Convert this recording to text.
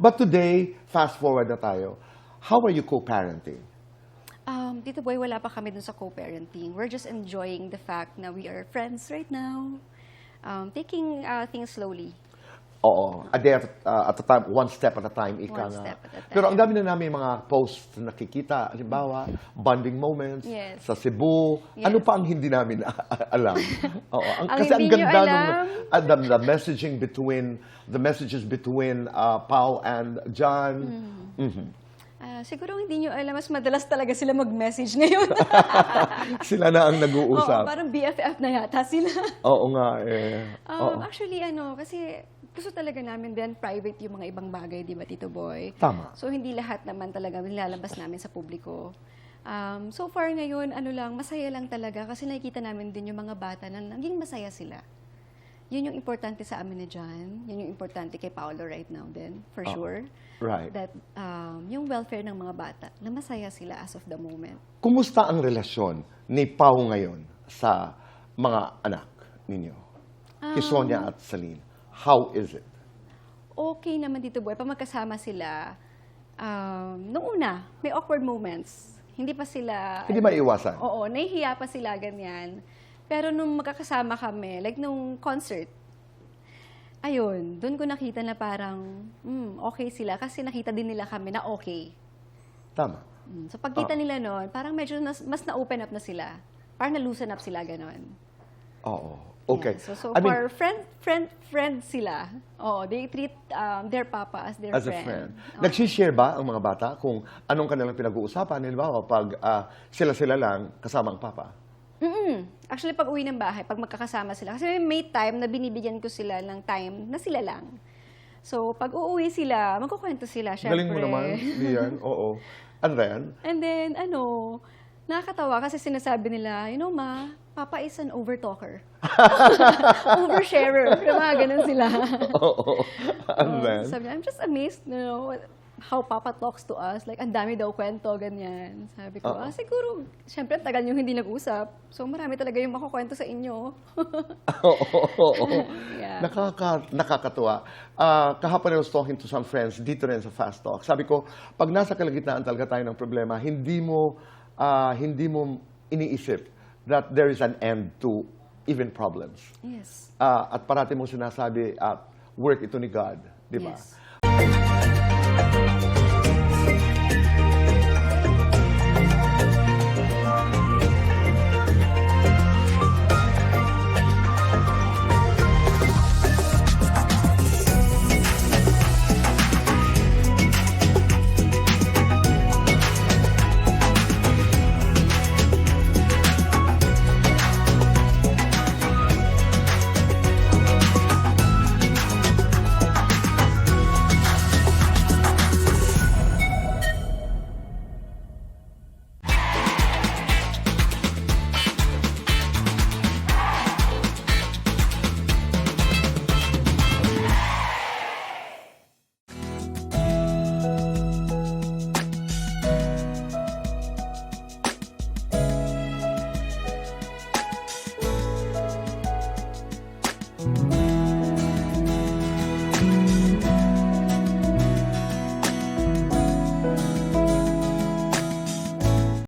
But today, fast forward na tayo. How are you co-parenting? Tito Boy, wala pa kami dun sa co-parenting. We're just enjoying the fact na we are friends right now. Taking things slowly. Oo. A day at a time, one step at a time. Ika One nga. step at a time. Pero ang dami na namin mga posts na nakikita. Halimbawa, bonding moments Yes. sa Cebu. Yes. Ano pa ang hindi namin alam? Oo. Ang Kasi ang hindi nyo ganda alam? the messaging between, the messages between Pao and John. Mhm. Siguro hindi nyo alam, mas madalas talaga sila mag-message ngayon. Sila na ang Oo, nag-uusap. parang BFF na yata sila. Oo nga eh. Oo. Actually, kasi gusto talaga namin din private yung mga ibang bagay, di ba, Tito Boy? Tama. So, hindi lahat naman talaga nilalabas namin sa publiko. So far ngayon, masaya lang talaga kasi nakikita namin din yung mga bata na naging masaya sila. Yun yung importante sa amin na dyan. Yun yung importante kay Paolo right now din, for sure. Right. That yung welfare ng mga bata, na masaya sila as of the moment. Kumusta ang relasyon ni Pao ngayon sa mga anak ninyo? Kay Sonia at Celine. How is it? Okay naman dito, boy. Pag magkasama sila, nung una, may awkward moments. Hindi pa sila... Hindi maiiwasan. Oo, nahihiya pa sila, ganyan. Pero nung magkakasama kami, like nung concert, ayun, doon ko nakita na parang, okay sila. Kasi nakita din nila kami na okay. Tama. So pagkita nila noon, parang medyo mas na-open up na sila. Parang na-loosen up sila, ganon. Oo. Okay. Yeah. So I mean, far, friend sila. Oh, they treat their papa as their as a friend. Nagsishare ba ang mga bata kung anong kanilang pinag-uusapan? Halimbawa, pag sila-sila lang kasama ang papa? Actually, pag uwi ng bahay, pag magkakasama sila, kasi may time na binibigyan ko sila ng time na sila lang. So, pag uuwi sila, magkukwento sila, syempre. Galing mo naman, Lian. Oo. And then? And then, nakakatawa kasi sinasabi nila, Ma, Papa is an overtalker. Oversharer. Mga ganun sila. Oo. And then? Sabi niya, I'm just amazed, how Papa talks to us. Like, ang dami daw kwento, ganyan. Sabi ko, siguro, syempre, tagal yung hindi nag-usap. So, marami talaga yung makukwento sa inyo. Oo. Yeah. Nakakatuwa. Kahapon I was talking to some friends dito rin sa Fast Talk. Sabi ko, pag nasa kalagitnaan talaga tayo ng problema, hindi mo iniisip that there is an end to even problems. Yes. At parati mong sinasabi, work ito ni God. Di ba? Yes.